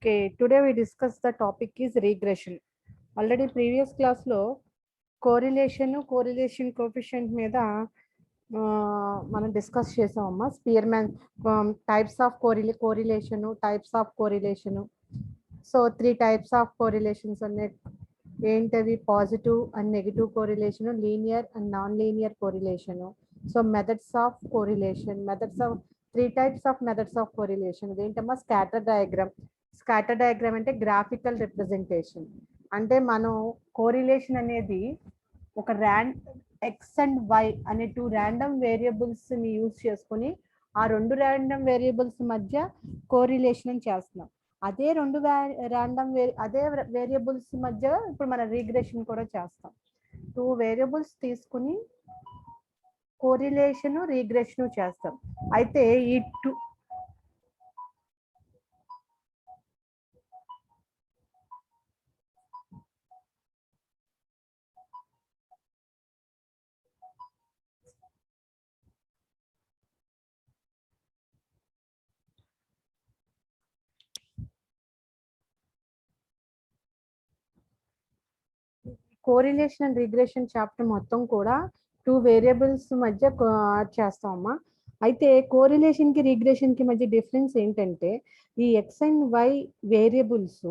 Okay, today we discuss the topic is regression. Already previous class లో correlation coefficient మీద మనం discuss చేసామమ్మా. Spearman types of types of correlation. So 3 types of correlations ఉన్నాయి. ఏంటవి? Positive and negative correlation, linear and non linear correlation. So methods of correlation, three types of methods of correlation. ఏంటమ్మా? Scatter diagram అంటే graphical representation. అంటే మనం correlation అనేది ఒక X and why అనే 2 random variables ని యూజ్ చేసుకుని ఆ 2 ర్యాండమ్ వేరియబుల్స్ మధ్య కోరిలేషన్ చేస్తున్నాం. అదే వేరియబుల్స్ మధ్య ఇప్పుడు మన రీగ్రెషన్ కూడా చేస్తాం. 2 వేరియబుల్స్ తీసుకుని కోరిలేషన్ రీగ్రెషన్ చేస్తాం. అయితే ఈ కోరిలేషన్ అండ్ రిగ్రెషన్ చాప్టర్ మొత్తం కూడా 2 వేరియబుల్స్ మధ్య చేస్తామమ్మా. అయితే కోరిలేషన్ కి రిగ్రెషన్ కి మధ్య డిఫరెన్స్ ఏంటంటే ఈ X and Y variables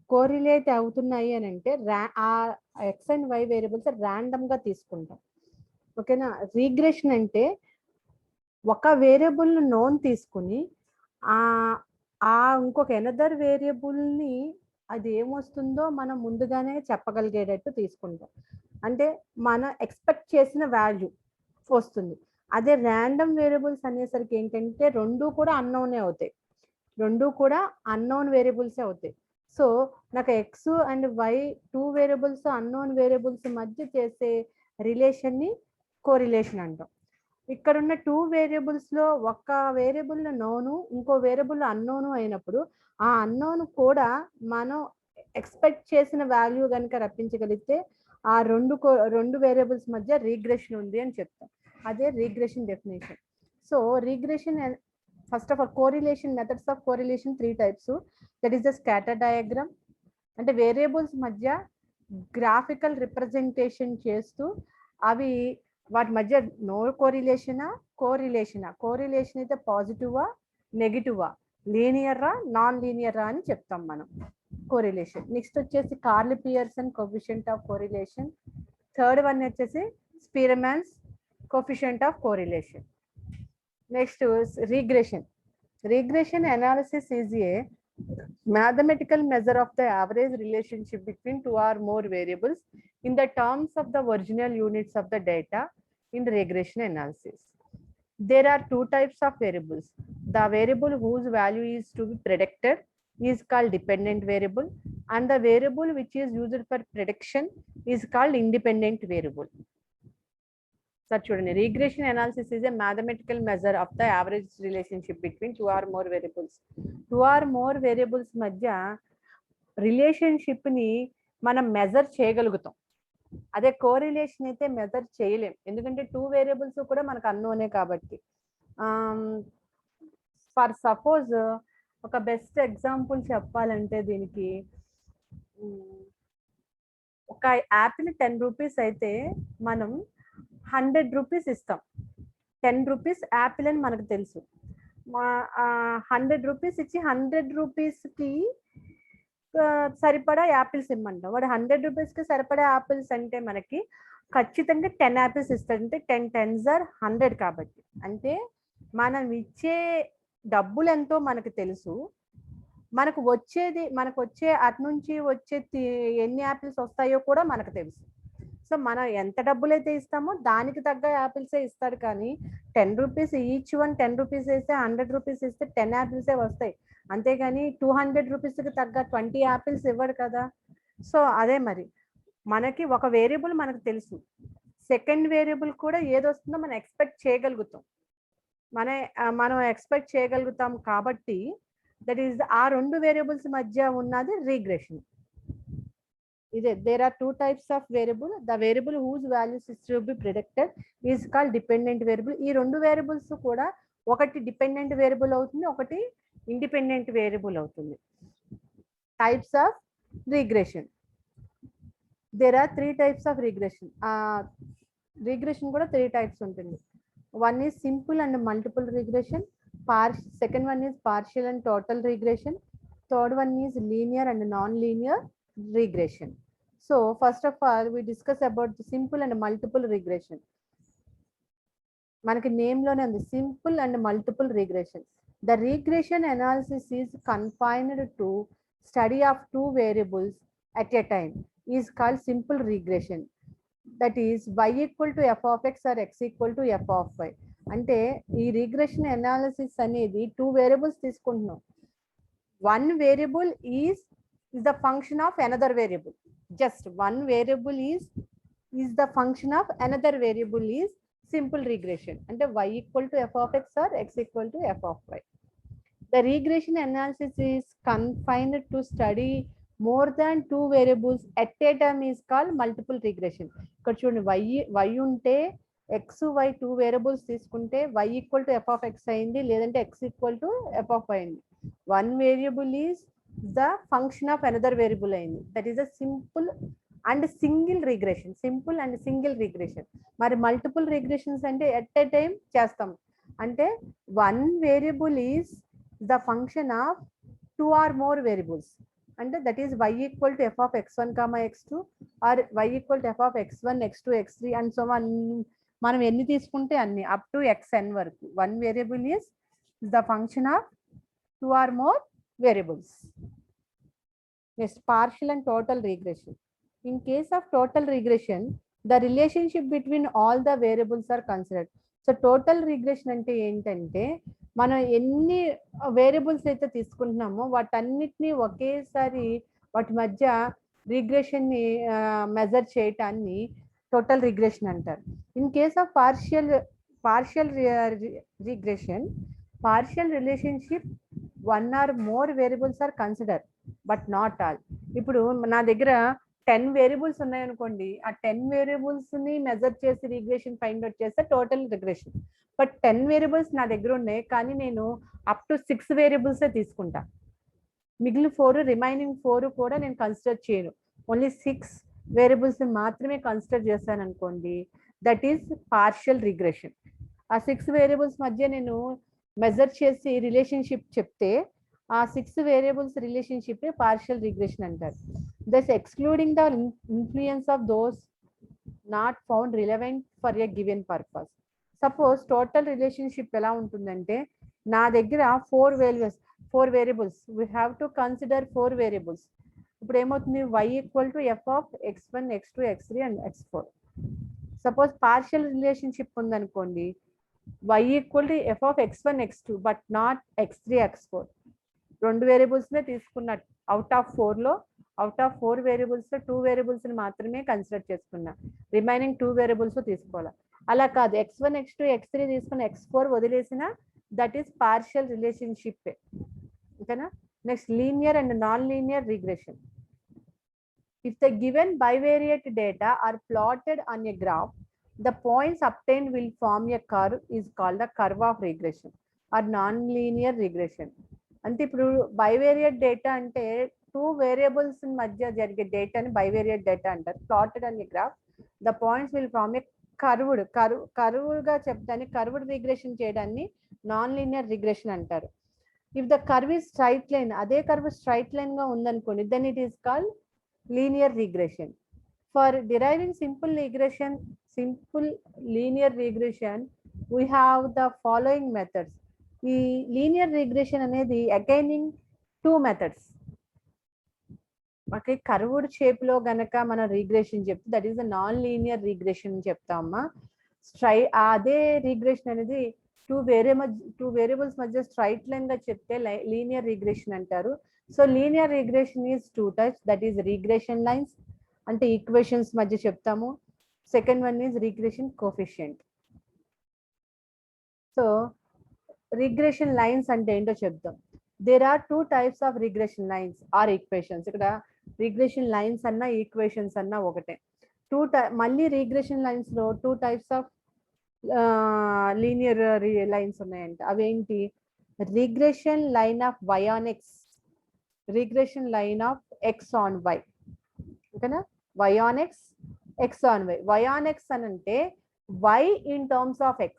correlate అవుతున్నాయి అని అంటే ఆ X and Y variables random గా తీసుకుంటాం. ఓకేనా? రిగ్రెషన్ అంటే ఒక వేరియబుల్ నోన్ తీసుకుని ఆ ఇంకొక ఎనదర్ వేరియబుల్ ని అది ఏమొస్తుందో మనం ముందుగానే చెప్పగలిగేటట్టు తీసుకుంటాం. అంటే మనం ఎక్స్పెక్ట్ చేసిన వాల్యూ వస్తుంది. అదే ర్యాండమ్ వేరియబుల్స్ అనేసరికి ఏంటంటే రెండు కూడా అన్నోనే అవుతాయి, అన్నోన్ వేరియబుల్సే అవుతాయి. సో నాకు X and Y 2 variables unknown variables మధ్య చేసే రిలేషన్ని కోరిలేషన్ అంటాం. ఇక్కడ ఉన్న 2 వేరియబుల్స్ లో ఒక వేరియబుల్ నోను, ఇంకో వేరియబుల్ అన్నోను అయినప్పుడు ఆ అన్నోన్ కూడా మనం ఎక్స్పెక్ట్ చేసిన వాల్యూ కనుక రప్పించగలిగితే ఆ రెండు వేరియబుల్స్ మధ్య రీగ్రెషన్ ఉంది అని చెప్తాం. అదే regression definition. So regression first of all correlation, methods of correlation 3 types. That is the scatter diagram, అంటే వేరియబుల్స్ మధ్య గ్రాఫికల్ రిప్రజెంటేషన్ చేస్తూ అవి వాటి మధ్య నో కోరిలేషన్ అయితే పాజిటివా నెగిటివా, లీనియరా నాన్ లీనియరా అని చెప్తాం మనం కోరిలేషన్. నెక్స్ట్ వచ్చేసి Karl Pearson coefficient of correlation. Third one వచ్చేసి Spearman's coefficient of correlation. Next regression analysis is a mathematical measure of the average relationship between 2 or more variables in the terms of the original units of the data in regression analysis. There are 2 types of variables. The variable whose value is to be predicted is called dependent variable, and the variable which is used for prediction is called independent variable. Sir చూడండి, regression analysis is a mathematical measure of the average relationship between 2 or more variables. 2 or more variables మధ్య relationship ని మనం measure చేయగలుగుతాం. అదే correlation అయితే measure చేయలేం, ఎందుకంటే 2 variables కూడా మనకు అన్నోనే కాబట్టి. ఫర్ సపోజ్ ఒక బెస్ట్ ఎగ్జాంపుల్ చెప్పాలంటే దీనికి, ఒక యాపిల్ 10 రూపీస్ అయితే మనం 100 రూపీస్ ఇస్తాం. 10 రూపీస్ యాపిల్ అని మనకు తెలుసు. 100 రూపీస్ ఇచ్చి 100 రూపీస్కి సరిపడా యాపిల్స్ ఇమ్మంటాం. వాడు 100 రూపీస్కి సరిపడా యాపిల్స్ అంటే మనకి ఖచ్చితంగా 10 యాపిల్స్ ఇస్తాడు. అంటే 10 10s are 100 కాబట్టి. అంటే మనం ఇచ్చే డబ్బులు ఎంతో మనకు తెలుసు, మనకు వచ్చే అటు నుంచి వచ్చే ఎన్ని యాపిల్స్ వస్తాయో కూడా మనకు తెలుసు. సో మనం ఎంత డబ్బులు అయితే ఇస్తామో దానికి తగ్గ యాపిల్సే ఇస్తాడు. కానీ 10 రూపీస్ ఈచ్ వన్ 10 రూపీస్ వేస్తే 100 రూపీస్ ఇస్తే 10 యాపిల్సే వస్తాయి. అంతేగాని 200 రూపీస్కి తగ్గ 20 యాపిల్స్ ఇవ్వడు కదా. సో అదే మరి మనకి ఒక వేరియబుల్ మనకు తెలుసు, సెకండ్ వేరియబుల్ కూడా ఏదొస్తుందో మనం ఎక్స్పెక్ట్ చేయగలుగుతాం. మనం ఎక్స్పెక్ట్ చేయగలుగుతాం కాబట్టి దట్ ఈస్ ఆ 2 వేరియబుల్స్ మధ్య ఉన్నది రీగ్రెషన్. There are 2 types of variable. The variable whose values is to be predicted is called dependent variable. ఈ 2 వేరియబుల్స్ కూడా ఒకటి డిపెండెంట్ వేరియబుల్ అవుతుంది, ఒకటి ఇండిపెండెంట్ వేరియబుల్ అవుతుంది. types of regression. There are 3 types of regression. Regression kuda 3 types untundi. One is simple and multiple regression. Second one is partial and total regression. Third one is linear and non-linear regression. So first of all, we discuss about the simple and multiple regression. మనకి name లోనే ఉంది simple and multiple regression. The regression analysis is confined to study of 2 variables at a time is called simple regression. That is y equal to f of x or x equal to f of y. అంటే ఈ regression analysis అనేది 2 variables తీసుకుంటున్నాం. One variable is the function of another variable. Just one variable is the function of another variable is simple regression. And y equal to f of x or x equal to f of y. The regression analysis is confined to study more than 2 variables at a time is called multiple regression. ఇక్కడ చూడండి y ఉంటే x y 2 variables తీసుకుంటే y equal to f of x అయింది, లేదంటే x equal to f of y అయింది. One variable is the function of another variable అయింది. That is a simple and single regression. Simple and single regression. మరి multiple regressions అంటే at a time చేస్తాం. అంటే one variable is the function of 2 or more variables. అంటే that is y equal to f of x1, x2 or y equal to f of x1, x2, x3 and so on. మనం ఎన్ని తీసుకుంటే అన్ని up to xn వరకు. One variable is the function of 2 or more variables. Next partial and total regression. In case of total regression, the relationship between all the variables are considered. So total regression అంటే ఏంటంటే మనం ఎన్ని variables అయితే తీసుకుంటున్నామో వాటన్నిటిని ఒకేసారి వాటి మధ్య regression ని మెజర్ చేయటాన్ని టోటల్ రిగ్రెషన్ అంటారు. In case of partial regression, partial relationship 1 or more variables are consider but not all. ఇప్పుడు నా దగ్గర 10 వేరియబుల్స్ ఉన్నాయనుకోండి, ఆ 10 వేరియబుల్స్ ని మెజర్ చేసి రిగ్రెషన్ ఫైండ్ అవుట్ చేస్తే టోటల్ రిగ్రెషన్. బట్ 10 వేరియబుల్స్ నా దగ్గర ఉన్నాయి, కానీ నేను అప్ టు 6 వేరియబుల్సే తీసుకుంటా. మిగిలిన 4 రిమైనింగ్ 4 కూడా నేను కన్సిడర్ చేయను. ఓన్లీ 6 వేరియబుల్స్ మాత్రమే కన్సిడర్ చేశాను అనుకోండి, దట్ ఈస్ పార్షియల్ రిగ్రెషన్. ఆ 6 వేరియబుల్స్ మధ్య నేను మెజర్ చేసి రిలేషన్షిప్ చెప్తే ఆ 6 వేరియబుల్స్ రిలేషన్షిప్ ని పార్షియల్ రిగ్రెషన్ అంటారు. Thus excluding the influence of those not found relevant for a given purpose. Suppose total relationship ఎలా ఉంటుందంటే నా దగ్గర 4 variables, we have to consider 4 variables. ఇప్పుడు ఏమవుతుంది, y equal to f of x1, x2, x3 and x4. Suppose partial relationship ఉందనుకోండి, y equal to f of x1, x2 but not x3, x4. 2 variables నే తీసుకున్నట్టు. Out of 4 variables 2 variables ని మాత్రమే consider చేసుకున్నా, remaining 2 variables తీసుకోవాలి. అలా కాదు, x1, x2, x3 తీసుకుని x4 వదిలేసిన దట్ ఈస్ పార్షియల్ రిలేషన్షిప్. ఓకేనా. Next linear and non linear regression. If the given bivariate data are plotted on a graph, the points obtained will form a curve is called the curve of regression or non linear regression. అంటే ఇప్పుడు bivariate data అంటే 2 variables మధ్య జరిగే డేటాని bivariate data అంటారు. Plotted అనే graph, the points will form a curved గా చెప్తాను. కర్వ్డ్ రిగ్రెషన్ చేయడాన్ని నాన్ లీనియర్ రిగ్రెషన్ అంటారు. If the curve is straight line, అదే కర్వ్ స్ట్రైట్ లైన్ గా ఉందనుకోండి, then it is called linear regression. For deriving simple linear regression we have the following methods. ఈ linear regression అనేది అగైనింగ్ 2 methods. Okay, curved shape లో గనక మనం regression చెప్తే that is the non linear regression చెప్తామా. అదే రిగ్రెషన్ అనేది 2 వేరియబుల్స్ మధ్య స్ట్రైట్ లైన్ గా చెప్తే లీనియర్ రిగ్రెషన్ అంటారు. So linear regression is 2 types. That is regression lines అంటే ఈక్వేషన్స్ మధ్య చెప్తాము. Second one is regression coefficient. So regression lines అంటే ఏంటో చెప్తాం. There are 2 types of regression lines or equations. ఇక్కడ రిగ్రెషన్ లైన్స్ అన్నా ఈక్వేషన్స్ అన్నా ఒకటే. మళ్ళీ రిగ్రెషన్ లైన్స్ లో 2 types ఆఫ్ లీనియర్ లైన్స్ ఉన్నాయంట. అవేంటి, regression line of y on x regression line of X on Y, ఓకేనా, y on x, x on y. y on x అని అంటే y in terms of x,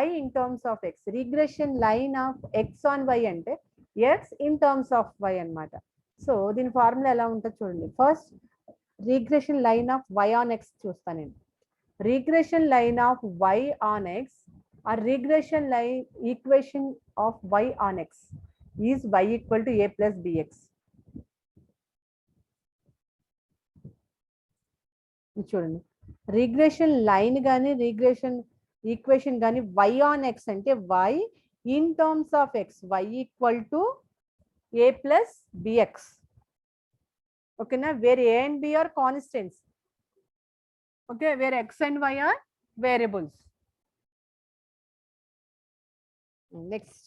y in terms of x. Regression line of x on y అంటే x in terms of y అన్నమాట. So దీని formula ఎలా ఉంటుందో చూడండి. First regression line of y on x చూస్తాను నేను. Regression line of y on x or regression line equation of y on x is y equal to a plus bx. చూడండి, regression line కానీ regression equation కానీ y on x అంటే y in terms of x, y equal to a plus bx. ఓకేనా, where a and b are constants. Okay, where x and y are variables. Next.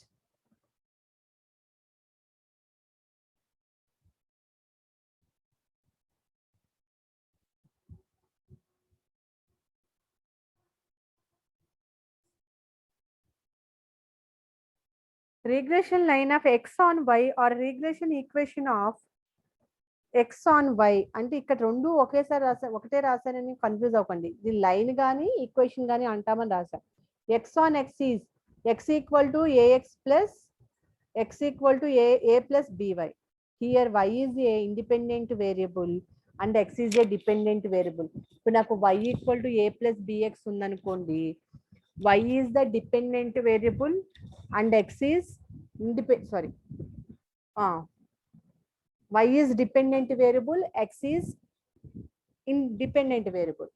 Regression line of x on y or regression equation of x on y అంటే ఇక్కడ రెండు ఒకేసారి రాసా, ఒకటే రాశానని confuse అవ్వకండి. ఇది line కానీ ఈక్వేషన్ కానీ అంటామని రాసా. x on x is x equal to ax plus x equal to a plus by. Here y is a independent variable and x is a dependent variable. ఇప్పుడు నాకు y equal to a plus bx ఉందనుకోండి, y is the dependent variable and x is y is dependent variable, x is independent variable.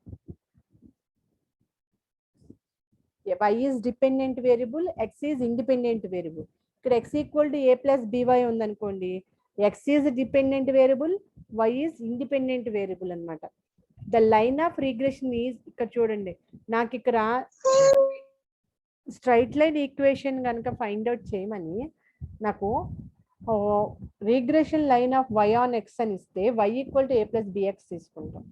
Y is dependent variable, x is independent variable. ఇక్కడ x equal to a plus by ఉందనుకోండి, x is dependent variable, y is independent variable అన్నమాట. The line of regression is, ఇక్కడ చూడండి, నాకు ఇక్కడ straight line equation కనుక find out చేయమని నాకు regression line of y on x అని ఇస్తే y equal to a plus bx తీసుకుంటాం.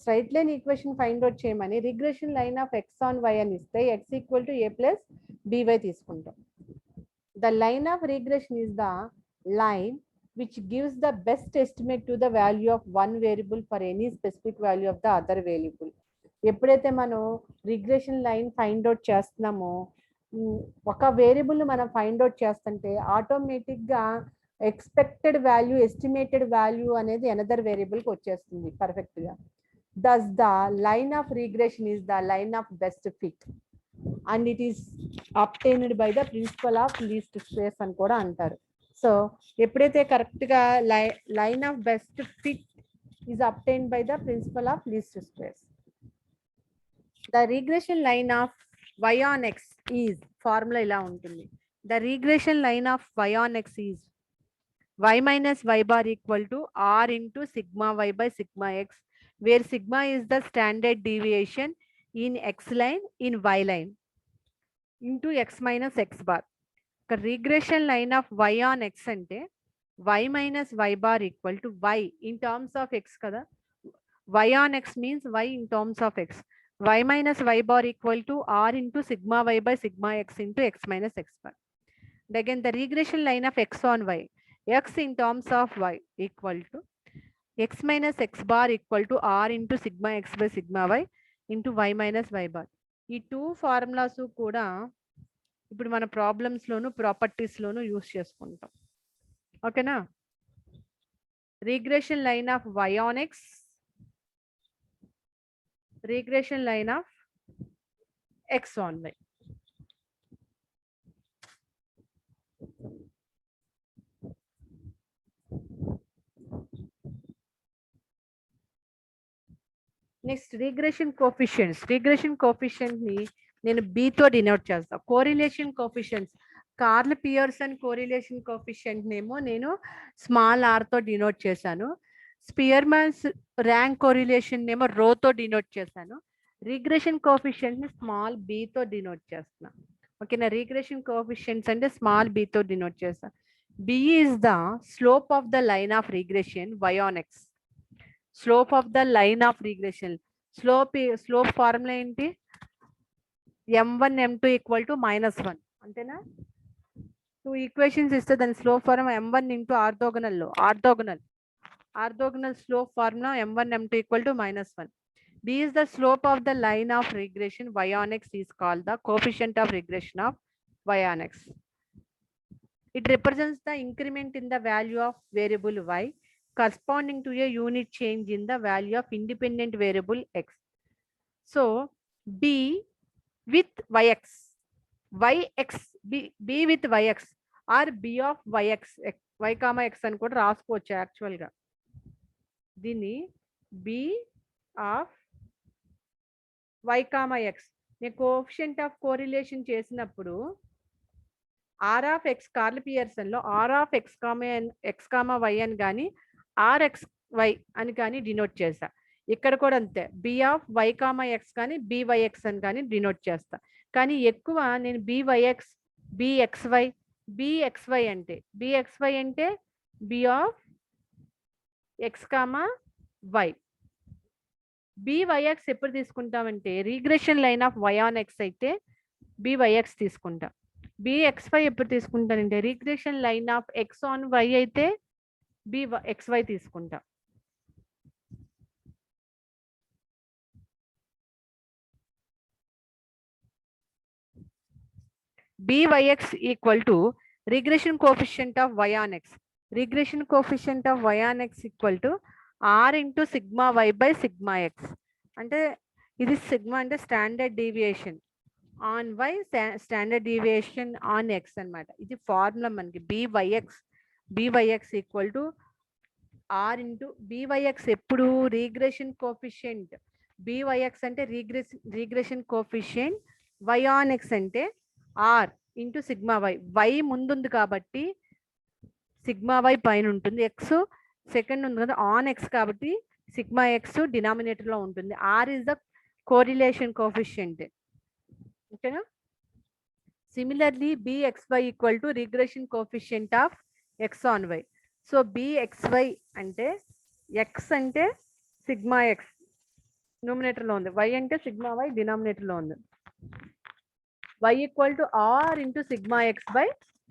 Straight line equation find out చేయమని regression line of x on y అని ఇస్తే x equal to a plus by తీసుకుంటాం. The line of regression is the line which gives the best estimate to the value of one variable for any specific value of the other variable. ఎప్పుడైతే మనం regression line find out చేస్తున్నామో, ఒక variable మనం find out చేస్తుంటే ఆటోమేటిక్గా expected value, estimated value అనేది another వేరియబుల్కి వచ్చేస్తుంది పర్ఫెక్ట్గా. Thus the line of regression is the line of best fit and it is obtained by the principle of least squares అని కూడా అంటారు. సో ఎప్పుడైతే కరెక్ట్గా line of best fit is obtained by the principle of least squares. The regression line of y on x is, formula ఇలా ఉంటుంది. The regression line of y on x is y minus y bar equal to r into sigma y by sigma x, where sigma is the standard deviation in x line in y line into x minus x bar. The regression line of y on x అంటే y minus y bar equal to y in terms of x kada. Y on x means y in terms of x. Y minus y bar equal to r into sigma y by sigma x into x minus x bar. And again the regression line of x on y, x in terms of y equal to x minus x bar equal to r into sigma x by sigma y into y minus y bar. ఈ two formulas కూడా ఇప్పుడు మన problems లోను properties లోను use చేసుకుంటాం. ఓకేనా, regression line of y on x, regression line of x on y. Next regression coefficients. Regression coefficient ని నేను b తో డినోట్ చేస్తా. Correlation coefficients, Karl Pearson correlation coefficient నేమో నేను స్మాల్ r తో డినోట్ చేశాను. స్పియర్మాన్స్ ర్యాంక్ కోరిలేషన్ నేమో రో తో డినోట్ చేశాను. రిగ్రెషన్ కోఫిషియెంట్ ని స్మాల్ b తో డినోట్ చేస్తున్నా. ఓకేనా, రిగ్రెషన్ కోఫిషియెంట్స్ అంటే స్మాల్ b తో డినోట్ చేస్తా. b is the slope of the line of regression y on x. Slope of the line of regression, slope formula ఏంటి, m1 m2 ఈక్వల్ టు -1 అంతేనా. Two equations ఇస్తే దాని slope form m1 into ఆర్థోగనల్లో orthogonal slope formula m1 m2 equal to -1. b is the slope of the line of regression y on x is called the coefficient of regression of y on x. It represents the increment in the value of variable y corresponding to a unit change in the value of independent variable x. So b with yx, b with yx or b of yx, y comma x అని కూడా రాసుకోవచ్చు యాక్చువల్గా. దీన్ని b of y comma x నేను coefficient of correlation చేసినప్పుడు r of x Karl పియర్సన్లో r of x comma y అని కానీ ఆర్ఎక్స్ వై అని కానీ డినోట్ చేస్తా. ఇక్కడ కూడా అంతే, B of Y comma X కానీ బివైఎక్స్ అని కానీ డినోట్ చేస్తా. కానీ ఎక్కువ నేను బివైఎక్స్ బిఎక్స్వై అంటే b of x comma y. B y x ఎప్పుడు తీసుకుంటామంటే regression line of y on x అయితే బివైఎక్స్ తీసుకుంటా. బిఎక్స్వై ఎప్పుడు తీసుకుంటానంటే regression line of X on y అయితే బిఎక్స్వై తీసుకుంటా. byx equal to regression coefficient of y on x. Regression coefficient of y on x equal to r into sigma y by sigma x. అంటే ఇది sigma అంటే standard deviation on y, standard deviation on x అన్నమాట. ఇది formula మనకి byx equal to r into byx ఎప్పుడు regression coefficient. byx అంటే regression coefficient, y on x అంటే R into sigma Y. Y ముందుంది కాబట్టి సిగ్మా వై పైన ఉంటుంది, ఎక్స్ సెకండ్ ఉంది కదా ఆన్ ఎక్స్ కాబట్టి సిగ్మా ఎక్స్ డినామినేటర్లో ఉంటుంది. R is the correlation coefficient. ఓకేనా? Similarly b x y equal to regression coefficient of X on y. So b x y అంటే ఎక్స్ అంటే సిగ్మా ఎక్స్ డినామినేటర్లో ఉంది, వై అంటే సిగ్మా వై డినామినేటర్లో ఉంది. y equal to r into sigma x by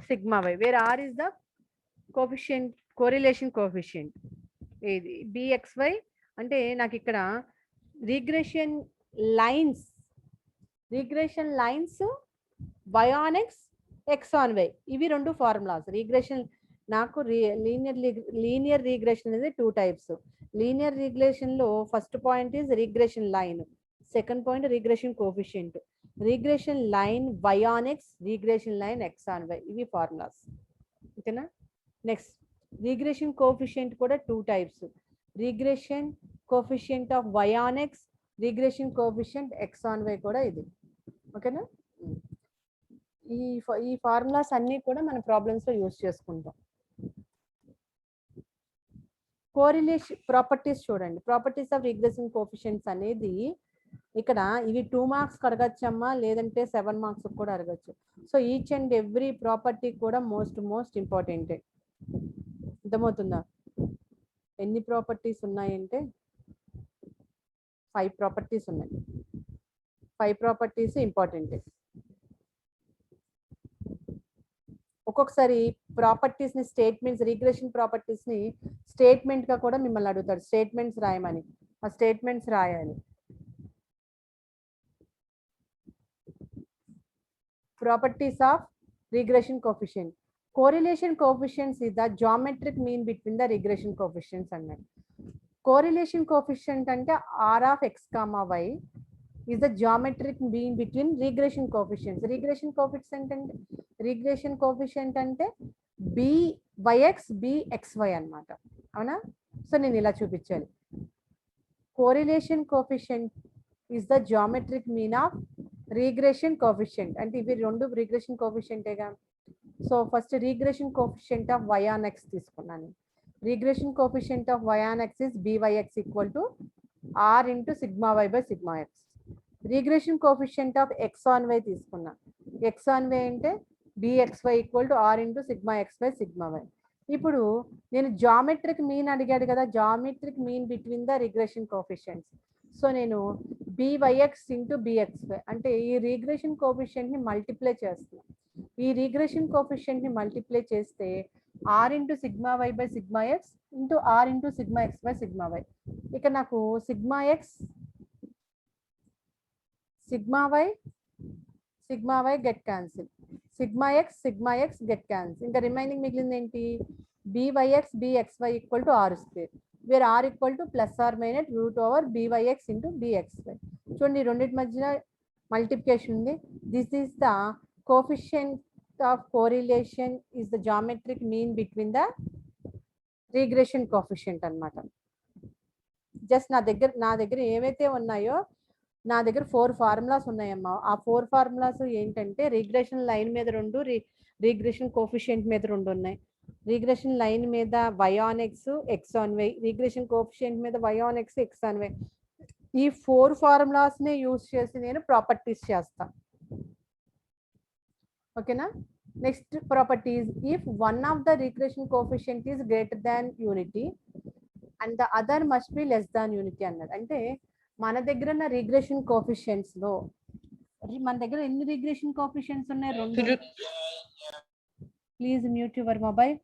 sigma y, where r is the coefficient, correlation coefficient. bxy అంటే నాకు ఇక్కడ రీగ్రెషన్ lines y on x, x on y ఇవి రెండు formulas. రీగ్రెషన్ నాకు linear రీగ్రెషన్ అనేది 2 types. లీనియర్ రీగ్రెషన్ లో first point is regression line, second point regression coefficient. Regression line y on x, regression line x on y ఇవి formulas. ఓకేనా? Next regression coefficient కూడా 2 types. Regression coefficient of y on x, regression coefficient x on y కూడా ఇది. ఓకేనా? ఈ formulas అన్ని కూడా మన ప్రాబ్లమ్స్ లో యూజ్ చేసుకుంటాం. కోరిలేషన్ ప్రాపర్టీస్ చూడండి. ప్రాపర్టీస్ ఆఫ్ రీగ్రెషన్ కోఎఫిషియంట్స్ అనేది ఇక్కడ ఇవి 2 marks అడగచ్చమ్మా, లేదంటే 7 marks కూడా అడగచ్చు. So each and every property కూడా మోస్ట్ ఇంపార్టెంటే. అర్థమవుతుందా? ఎన్ని ప్రాపర్టీస్ ఉన్నాయంటే 5 ప్రాపర్టీస్ ఉన్నాయి. 5 ప్రాపర్టీస్ ఇంపార్టెంటే. ఒక్కొక్కసారి ప్రాపర్టీస్ ని స్టేట్మెంట్స్, రీగ్రెషన్ ప్రాపర్టీస్ ని స్టేట్మెంట్ గా కూడా మిమ్మల్ని అడుగుతాడు, స్టేట్మెంట్స్ రాయమని. ఆ స్టేట్మెంట్స్ రాయాలి. Properties of regression coefficient. Correlation coefficients is the geometric mean between the regression coefficients అన్నాడు. Correlation coefficient అంటే r of x comma y is the geometric mean between regression coefficients. Regression coefficient అంటే byx bxy అన్నమాట. అవునా? So నేను ఇలా చూపించాలి. Correlation coefficient is the geometric mean of regression coefficient అంటే ఇవి రెండు రీగ్రెషన్ కోఎఫిషియంటేగా. So first regression coefficient of y on x తీసుకున్నాను. Regression coefficient of y on x is byx equal to r into sigma why by sigma x. Regression coefficient of x on y తీసుకున్నా. x on y అంటే bxy equal to r into sigma X by sigma y. ఇప్పుడు నేను geometric mean అడిగాడు కదా, geometric mean between the regression coefficients. So నేను byx into bxy అంటే ఈ regression coefficient ని మల్టిప్లై చేస్తున్నాను. ఈ రిగ్రెషన్ కోఎఫిషియంట్ ని మల్టిప్లై చేస్తే R into sigma why by sigma X into R into sigma X by sigma Y. ఇక నాకు sigma X sigma why get cancel, sigma X get cancel. ఇంకా remaining మిగిలింది ఏంటి, bxy equal to R square, where R equal to plus or minus root over byx into bxy. చూడండి రెండింటి మధ్య multiplication ఉంది. This is the coefficient of correlation is the geometric mean between the regression coefficient అన్నమాట. Just నా దగ్గర ఏవైతే ఉన్నాయో నా దగ్గర 4 ఫార్ములాస్ ఉన్నాయమ్మా. ఆ 4 ఫార్ములాస్ ఏంటంటే రిగ్రెషన్ లైన్ మీద 2, రిగ్రెషన్ కోఎఫిషియంట్ మీద 2 ఉన్నాయి. రిగ్రెషన్ లైన్ మీద y on x, x on y, regression coefficient మీద y on x, x on y. ఈ 4 ఫార్ములాస్ ని యూజ్ చేసి నేను ప్రాపర్టీస్ చేస్తా. ఓకేనా. Next properties, if one of the regression coefficient is greater than unity and the other must be less than unity అన్నాడు. అంటే మన దగ్గర ఉన్న రిగ్రెషన్ కోఎఫిషియంట్స్ లో మన దగ్గర ఎన్ని రిగ్రెషన్ కోఎఫిషియంట్స్ ఉన్నాయి? 2. Please mute your mobile.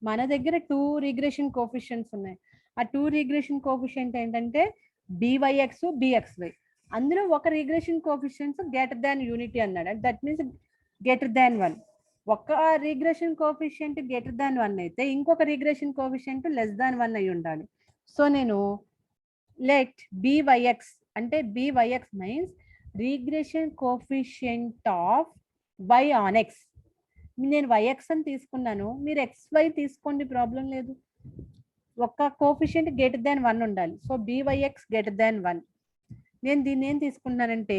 మన దగ్గర 2 రిగ్రెషన్ కోఎఫిషియంట్స్ ఉన్నాయి. ఆ 2 రిగ్రెషన్ కోఎఫిషియంట్ ఏంటంటే byx, bxy. అందులో ఒక regression coefficients greater than unity అన్నాడు. That means greater than 1. ఒక రిగ్రెషన్ కోఎఫిషియంట్ గ్రేటర్ దాన్ 1 అయితే ఇంకొక రిగ్రెషన్ కోఎఫిషియంట్ లెస్ దాన్ 1 అయి ఉండాలి. సో నేను లెట్ byx అంటే byx means regression coefficient of y on x. నేను yx అని తీసుకున్నాను, మీరు xy తీసుకోండి, ప్రాబ్లం లేదు. ఒక కోఎఫిషియంట్ గ్రేటర్ దాన్ 1 ఉండాలి. So byx greater than 1. నేను దీన్ని ఏం తీసుకున్నానంటే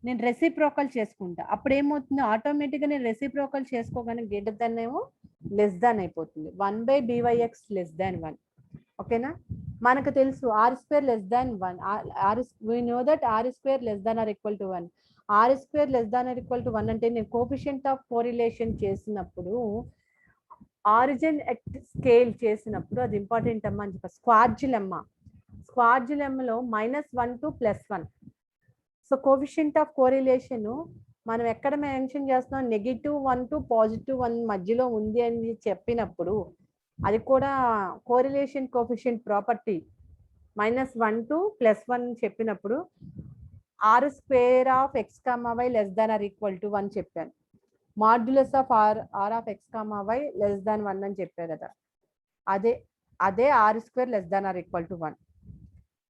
నేను రెసిప్రోకల్ చేసుకుంటా. అప్పుడు ఏమవుతుంది, ఆటోమేటిక్గా నేను రెసిప్రోకల్ చేసుకోగానే గ్రేటర్ దాన్ ఏమో లెస్ దాన్ అయిపోతుంది. 1/byx less than 1. ఓకేనా. మనకు తెలుసు R square less than 1. we know that r square less than or equal to 1. r square less than or equal to 1 అంటే నేను కోఎఫిషియంట్ ఆఫ్ కోరిలేషన్ చేసినప్పుడు origin scale చేసినప్పుడు అది important అమ్మా అని చెప్పి స్క్వాడ్జ్ లెమ్మలో -1 to +1. So coefficient of correlation మనం ఎక్కడ మెన్షన్ చేస్తున్నాం, -1 to +1 మధ్యలో ఉంది అని చెప్పినప్పుడు అది కూడా కోరిలేషన్ కోఎఫిషియంట్ ప్రాపర్టీ -1 to +1 చెప్పినప్పుడు r square of x, y less than are equal to 1 చెప్పాను. Modulus of r of x, y less than 1 అని చెప్పాను కదా. అదే r square less than are equal to 1.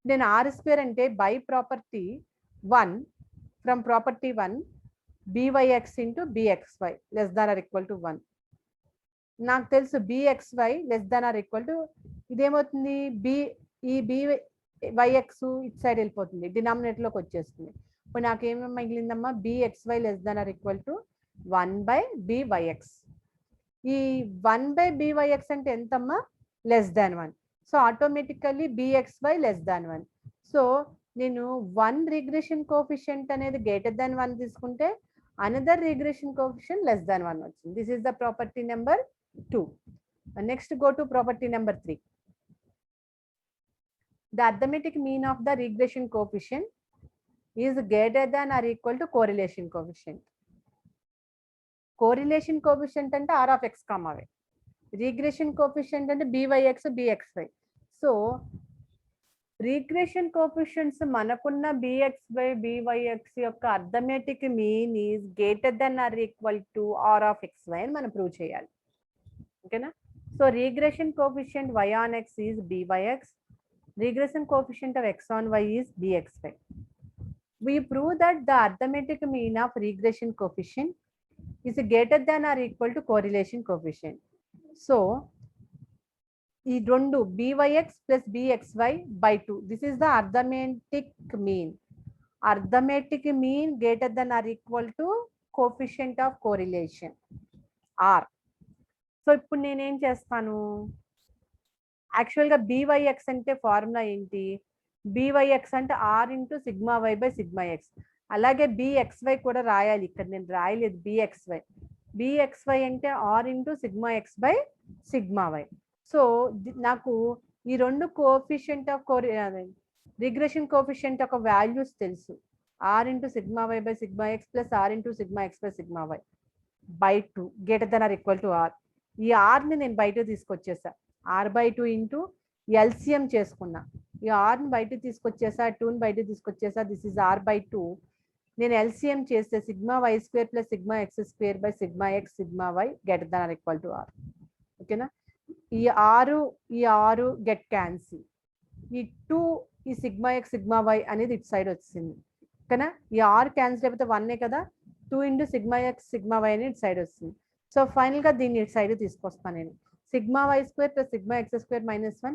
నేను ఆర్ స్క్వేర్ అంటే by property 1 from property 1 byx into bxy less than are equal to 1. నాకు తెలుసు bxy less than are equal to ఇదేమవుతుంది, ఈ byx ఇటు సైడ్ వెళ్ళిపోతుంది, డినామినేటర్లోకి వచ్చేస్తుంది. ఇప్పుడు నాకు ఏమేమి మిగిలిందమ్మా, bxy less than are equal to 1/byx. ఈ 1/byx అంటే ఎంతమ్మా, less than 1. So automatically bxy less than 1. So నేను 1 రిగ్రెషన్ కోఎఫిషియంట్ అనేది గ్రేటర్ దాన్ 1 తీసుకుంటే another regression coefficient less than 1 వచ్చింది. This is the property number 2. Next go to property number 3. The arithmetic mean of the regression coefficient is greater than or equal to correlation coefficient. Correlation coefficient అంటే r of x, y. Regression coefficient అంటే byx, bxy. So regression coefficients మనకున్న bxy, byx యొక్క arithmetic mean is greater than or equal to r of xy అని మనం prove చేయాలి. ఓకేనా. So regression coefficient y on x is byx. Regression coefficient of x on y is bxy. We prove that the arithmetic mean of regression coefficient is greater than or equal to correlation coefficient. So, ఈ 2 byx plus bxy by 2. This is the arithmetic mean. Arithmetic mean greater than or equal to coefficient of correlation r. So, ఇప్పుడు నేనేం చేస్తాను, యాక్చువల్గా byx అంటే formula ఏంటి, byx అంటే r into sigma why by sigma X. అలాగే bxy కూడా రాయాలి, ఇక్కడ నేను రాయలేదు bxy అంటే r into sigma X by sigma why. So నాకు ఈ 2 కోఎఫిషియంట్ ఆఫ్ రిగ్రెషన్ కోఎఫిషియంట్ యొక్క వాల్యూస్ తెలుసు, r into sigma why by sigma X plus r into sigma X by sigma Y. 2 greater than or equal to R. ఈ ఆర్ని నేను బయట తీసుకొచ్చేసా, r/2 into LCM చేసుకున్నా. ఈ ఆర్ని బయట తీసుకొచ్చేసా, 2ని బయట తీసుకొచ్చేసా. This is r/2. నేను ఎల్సిఎం చేస్తే σy² plus σx² by σx greater than or equal to R. ఓకేనా? ఈ ఆరు గెట్ క్యాన్సిల్. ఈ 2 ఈ σx σy అనేది ఇటు సైడ్ వచ్చింది. ఓకేనా? ఈ ఆర్ క్యాన్సిల్ అయిపోతే 1 కదా, 2 ఇంటూ σx σy అని ఇటు సైడ్ వస్తుంది. సో ఫైనల్ గా దీన్ని ఇటు సైడ్ తీసుకొస్తాను నేను. σy² plus σx² -1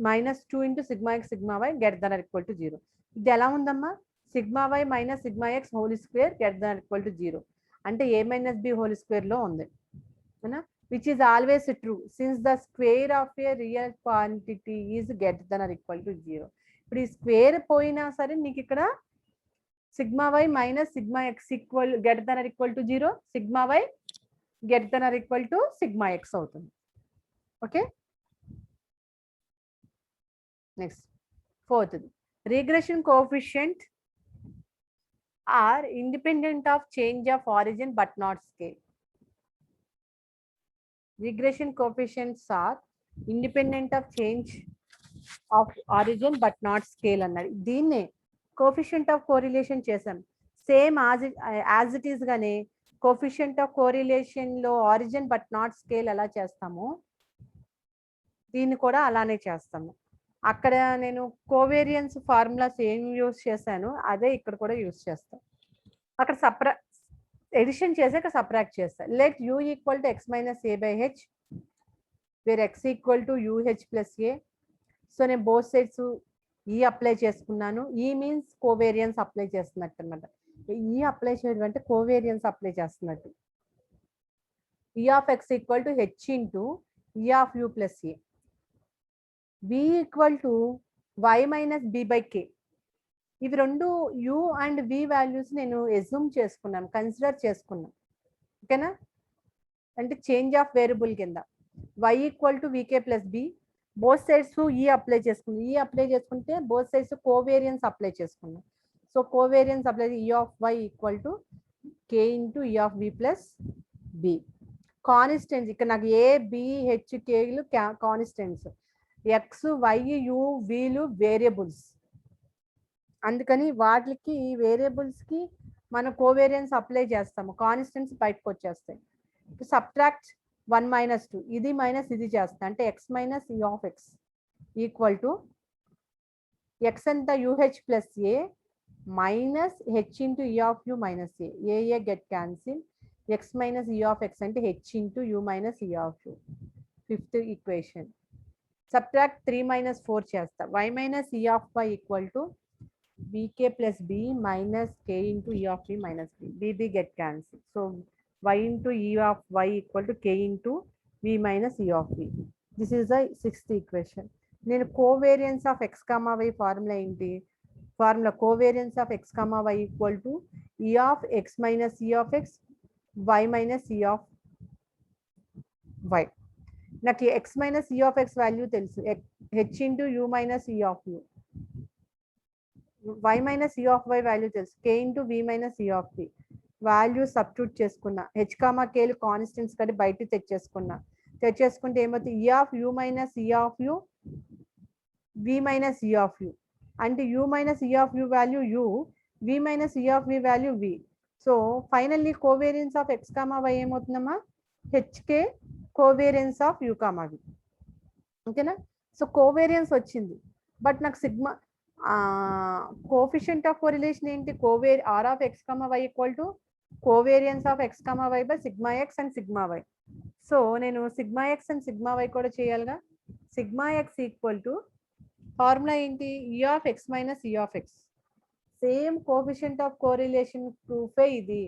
-2 into σx σy greater than or equal to 0. ఇది ఎలా ఉందమ్మా? σy minus σx whole square greater than or equal to 0 అంటే a minus b whole square లో ఉంది. అవునా? Which is always true since the square of a real quantity is greater than or equal to 0. ఇప్పుడు ఈ square పోయినా సరే నీకు ఇక్కడ σy minus σx equal greater than or equal to 0, σy greater than or equal to σx అవుతుంది. Okay, next fourth, regression coefficient are independent of change of origin but not scale. Regression coefficients are independent of change of origin but not scale అన్నది. దీన్నే coefficient of correlation చేసాం. Same as it is గానే coefficient of correlation లో origin but not scale ఎలా చేస్తామో దీన్ని కూడా అలానే చేస్తాము. అక్కడ నేను కోవేరియన్స్ ఫార్ములాస్ ఏం యూజ్ చేశాను అదే ఇక్కడ కూడా యూజ్ చేస్తాం. అక్కడ ఎడిషన్ చేసాక సబ్ట్రాక్ట్ చేస్తా. Let u equal to x minus a by h where x equal to UH plus a. So నేను బోత్ సైడ్స్ ఈ అప్లై చేసుకున్నాను. ఈ మీన్స్ కోవేరియన్స్ అప్లై చేస్తున్నట్టు అనమాట. ఈ అప్లై చేయడం అంటే కోవేరియన్స్ అప్లై చేస్తున్నట్టు. e of x equal to h into e of u plus a. v equal to y minus b by k. ఇవి రెండు u అండ్ v వాల్యూస్ నేను ఎజ్యూమ్ చేసుకున్నాను, కన్సిడర్ చేసుకున్నాను. ఓకేనా? అంటే చేంజ్ ఆఫ్ వేరియబుల్ కింద y equal to vk plus b. Both sides ఈ apply చేసుకున్నాం. ఈ అప్లై చేసుకుంటే బోత్ సైడ్స్ కోవేరియన్స్ అప్లై చేసుకున్నాం. So covariance apply e of y equal to k into e of v plus b. Constants ఇక్కడ నాకు a b h kలు constants, x y u vలు variables. అందుకని వాటికి వేరియబుల్స్ కి మనం కోవేరియన్స్ అప్లై చేస్తాము, కాన్స్టెంట్స్ బయటకు వచ్చేస్తాయి. సబ్ట్రాక్ట్ 1 మైనస్ 2, ఇది మైనస్ ఇది చేస్తాం అంటే x minus e of x equal to x అంత UH plus a minus h into e of u minus a. A get cancel. x minus e of x అంటే h into u minus e of u. Fifth equation. Subtract 3 minus 4 చేస్తా. y minus e of y equal to vk plus b minus k into e of v minus b. b get cancelled. So y into e of y equal to k into v minus e of v. This is the sixth equation. నేను covariance of x comma y formula ఏంటి? Formula covariance of x comma y equal to e of x minus e of x y minus e of y. నాకు x minus e of x value తెలుసు, h into u minus e of u. y minus e of y value తెలుసు, k into v minus e of v value substitute చేసుకున్నా. h comma కేలు constants కంటే బయట తెచ్చేసుకుంటే ఏమవుతుంది? e of u minus e of u v minus e of u అంటే u minus e of u value u, v minus e of v value v. So finally covariance of x comma y ఏమవుతుందమ్మా? hk covariance of u comma v. ఓకేనా? So covariance వచ్చింది. But నాకు sigma coefficient of correlation ఏంటి? r of x comma y equal to covariance of x comma y by sigma x and sigma y. So నేను sigma x and sigma y కూడా చేయాలిగా. Sigma x equal to formula ఏంటి? e of x minus e of x. Same coefficient of correlation ప్రూఫే ఇది,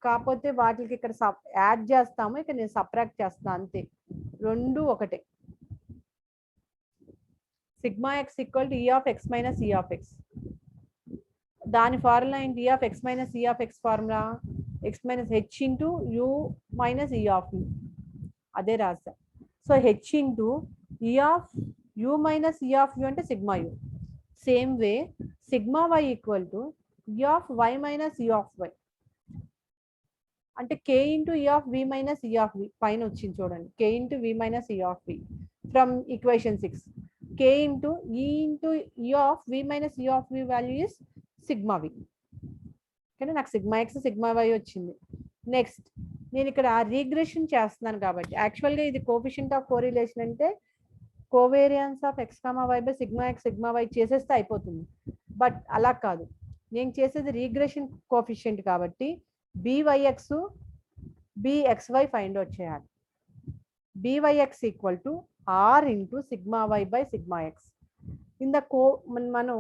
కాకపోతే వాటికి ఇక్కడ add చేస్తాము, ఇక్కడ నేను సబ్ట్రాక్ట్ చేస్తాను అంతే, రెండు ఒకటే. Sigma x equal to e of x minus e of x. దాని ఫార్ములా ఏంటి? e of x minus e of x formula x minus h into u minus e of u. అదే రాసా. So h into e of u minus e of u అంటే sigma u. Same way sigma y equal to e of y minus e of y. అంటే k into e of v minus e of v పైన వచ్చింది చూడండి, k into v minus e of v from equation 6. K into e of v minus e of v value is sigma v. కానీ నాకు sigma X sigma y వచ్చింది. Next నేను ఇక్కడ regression చేస్తున్నాను కాబట్టి యాక్చువల్గా ఇది కోఎఫిషియంట్ ఆఫ్ కోరిలేషన్ అంటే covariance of x comma y by sigma X sigma y చేసేస్తే అయిపోతుంది. బట్ అలా కాదు, నేను చేసేది రీగ్రెషన్ కోఎఫిషియంట్ కాబట్టి బివైఎక్స్ బిఎక్స్వై ఫైండ్ అవుట్ చేయాలి. B y x equal to r into sigma why by sigma x. In the మనం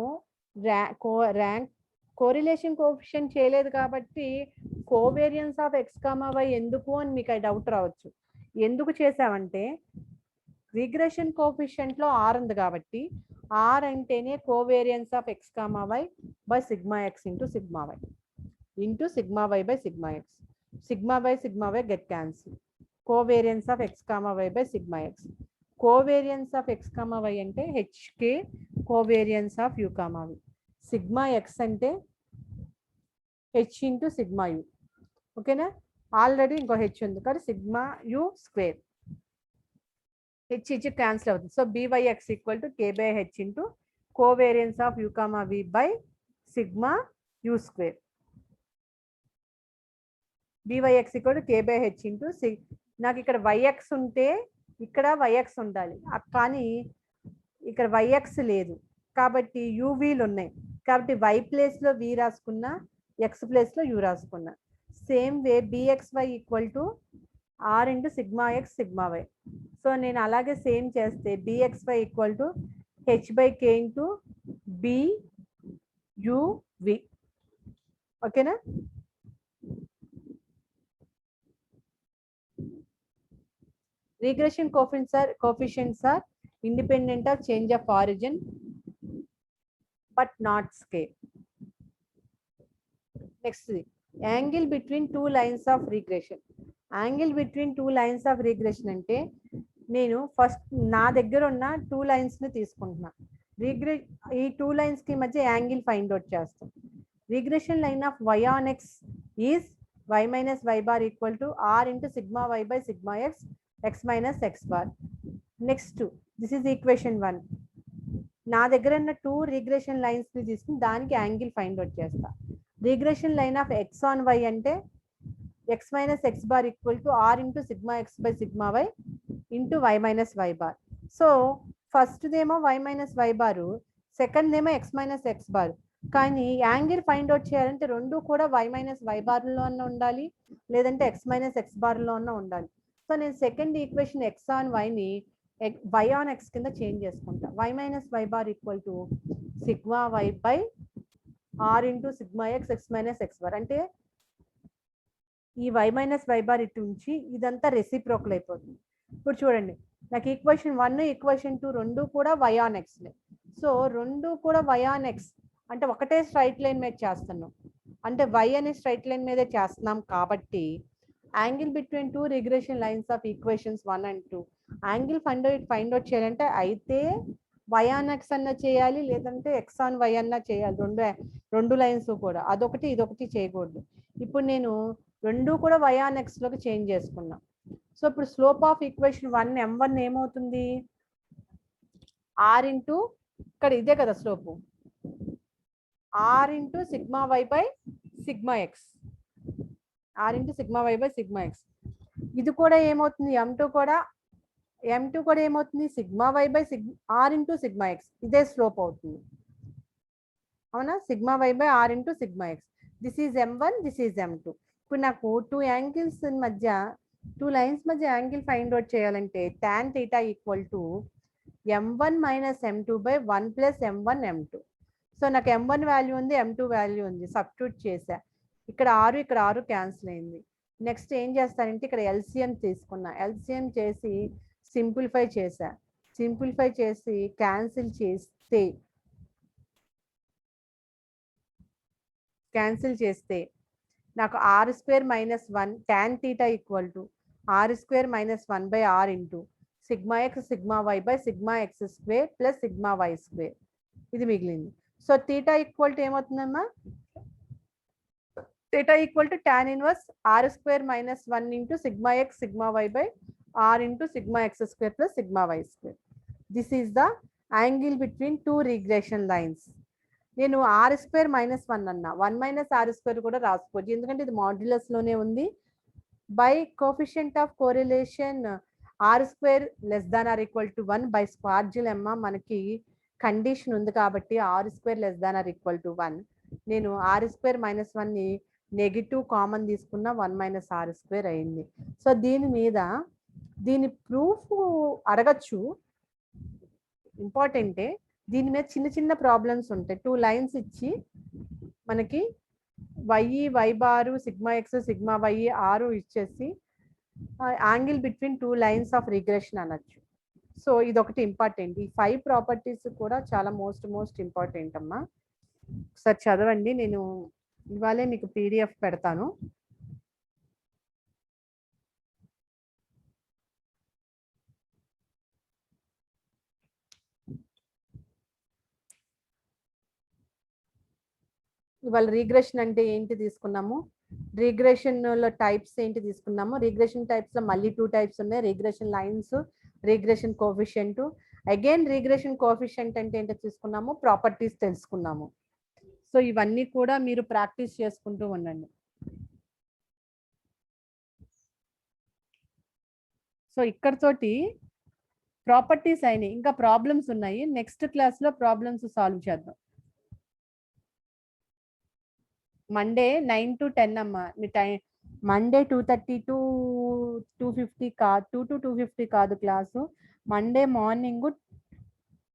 ర్యాంక్ కోరిలేషన్ కోఎఫిషియంట్ చేయలేదు కాబట్టి covariance of x comma y ఎందుకు అని మీకు డౌట్ రావచ్చు. ఎందుకు చేసామంటే రిగ్రెషన్ కోఎఫిషియంట్ లో ఆర్ ఉంది కాబట్టి ఆర్ అంటేనే covariance of x comma y by sigma X into sigma why by sigma X. Sigma why get cancel. Covariance of x comma y by sigma x. Covariance of x comma y అంటే h k covariance of u comma v. Sigma x అంటే h into sigma u. ఓకేనా, already ఇంకో h ఉంది కాబట్టి sigma u square. H ఇచ్చి cancel అవుతుంది. So b y x equal to k by h into covariance of u comma v by sigma u square. B y x equal to k by h into నాకు ఇక్కడ y x ఉంటే ఇక్కడ y x ఉండాలి, కానీ ఇక్కడ y x లేదు కాబట్టి యూవీలు ఉన్నాయి కాబట్టి వై ప్లేస్లో వి రాసుకున్నా, ఎక్స్ ప్లేస్లో యూ రాసుకున్నా. Same way b x y equal to r into sigma X sigma why. So నేను అలాగే సేమ్ చేస్తే b x y equal to h by k into b u v. ఓకేనా. Regression coefficients are independent of change of origin but not scale. Next, angle between two lines of regression. Angle between two lines of regression అంటే నేను first నా దగ్గర ఉన్న 2 lines ని తీసుకుంటున్నా. ఈ 2 lines కి మధ్య యాంగిల్ ఫైండ్ అవుట్ చేస్తాం. Regression line of y on x is y minus y bar equal to r into sigma y by sigma x minus x bar. Next, this is equation 1. నా దగ్గర ఉన్న 2 regression lines ని తీసుకుని దానికి angle find out చేస్తా. Regression line of x on y అంటే x minus x bar equal to r into sigma x by sigma y into y minus y bar. So first దేమో y minus y bar, second దేమో x minus x bar. కానీ angle find out చేయాలంటే రెండు కూడా y minus y bar లో అన్న ఉండాలి, లేదంటే x minus x bar లో అన్న ఉండాలి. సో నేను second equation x on y ని y on x కింద చేంజ్ చేసుకుంటా. y minus y bar equal to sigma y by r into sigma x minus x bar. అంటే ఈ y minus y bar ఇటు నుంచి ఇదంతా రెసిప్రోకల్ అయిపోతుంది. ఇప్పుడు చూడండి, నాకు ఈక్వేషన్ 1 ఈక్వేషన్ 2 రెండు కూడా y on x. సో రెండు కూడా y on x అంటే ఒకటే స్ట్రైట్ లైన్ మీద చేస్తున్నాం, అంటే y అనే స్ట్రైట్ లైన్ మీదే చేస్తున్నాం కాబట్టి angle between 2 regression lines of equations 1 and 2 angle find out చేయాలంటే అయితే y on x అన్న చేయాలి, లేదంటే x on y అన్న చేయాలి. రెండు లైన్స్ కూడా అదొకటి ఇదొకటి చేయకూడదు. ఇప్పుడు నేను రెండు కూడా y on x లోకి చేంజ్ చేసుకున్నా. సో ఇప్పుడు స్లోప్ ఆఫ్ ఈక్వేషన్ 1 m1 ఏమవుతుంది, r ఇంటూ ఇక్కడ ఇదే కదా slope, r into sigma why by sigma X, r into sigma why by sigma X. ఇది కూడా ఏమవుతుంది, m2 కూడా ఏమవుతుంది, sigma y by r into sigma X. ఇదే స్లోప్ అవుతుంది, అవునా, sigma y by r into sigma X. This is m1, this is m2. ఇప్పుడు నాకు 2 యాంగిల్స్ మధ్య 2 లైన్స్ మధ్య యాంగిల్ ఫైండ్ అవుట్ చేయాలంటే tan theta equal to m1 minus m2 by 1 plus m1 m2. So నాకు m1 value ఉంది, m2 value ఉంది, substitute చేసా. ఇక్కడ 6 క్యాన్సిల్ అయింది. నెక్స్ట్ ఏం చేస్తానంటే ఇక్కడ ఎల్సిఎం తీసుకున్నా, ఎల్సిఎం చేసి సింప్లిఫై చేసా. సింప్లిఫై చేసి క్యాన్సిల్ చేస్తే నాకు r² minus 1 tan theta equal to r² minus 1 by r into sigma X sigma why by sigma x square plus sigma y square, ఇది మిగిలింది. సో తీటా ఈక్వల్ టు ఏమవుతుందమ్మా, theta equal to tan inverse r square minus 1 into sigma x sigma y by r into sigma x square plus sigma y square. This is the angle between two regression lines. నేను r square minus 1 అన్నా, 1 minus r square కూడా రాసుకోవచ్చు, ఎందుకంటే ఇది modulus లోనే ఉంది. By coefficient of correlation r square less than are equal to 1 by స్క్వార్జిల్ ఎమ్మ మనకి కండిషన్ ఉంది కాబట్టి r square less than are equal to 1. నేను ఆర్ స్క్వేర్ మైనస్ 1ని నెగిటివ్ కామన్ తీసుకున్న 1 మైనస్ ఆర్ స్క్వేర్ అయింది. సో దీని మీద దీని ప్రూఫ్ అడగచ్చు, ఇంపార్టెంటే. దీని మీద చిన్న చిన్న ప్రాబ్లమ్స్ ఉంటాయి. 2 లైన్స్ ఇచ్చి మనకి Y bar sigma X sigma Y R ఇచ్చేసి angle between 2 lines of regression అనొచ్చు. సో ఇదొకటి ఇంపార్టెంట్. ఈ 5 ప్రాపర్టీస్ కూడా చాలా మోస్ట్ ఇంపార్టెంట్ అమ్మా. ఒకసారి చదవండి. నేను ఇవాళే మీకు పీడిఎఫ్ పెడతాను. ఇవాళ రీగ్రెషన్ అంటే ఏంటి తీసుకున్నాము, రీగ్రెషన్ లో టైప్స్ ఏంటి తీసుకున్నాము. రీగ్రెషన్ టైప్స్ లో మళ్ళీ 2 టైప్స్ ఉన్నాయి, రీగ్రెషన్ లైన్స్, రీగ్రెషన్ కోఎఫిషియంట్. అగైన్ రీగ్రెషన్ కోఎఫిషియంట్ అంటే ఏంటో తీసుకున్నాము, ప్రాపర్టీస్ తెలుసుకున్నాము. సో ఇవన్నీ కూడా మీరు ప్రాక్టీస్ చేసుకుంటూ ఉండండి. సో ఇక్కడతోటి ప్రాపర్టీస్ అయినాయి, ఇంకా ప్రాబ్లమ్స్ ఉన్నాయి. నెక్స్ట్ క్లాస్లో ప్రాబ్లమ్స్ సాల్వ్ చేద్దాం. మండే 9 to 10 అమ్మా మీ టైం. మండే 2:30 to 2:50 కాదు, 2 to 2:50 కాదు క్లాసు. మండే మార్నింగ్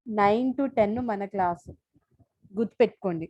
9 to 10 మన క్లాసు, గుర్తుపెట్టుకోండి.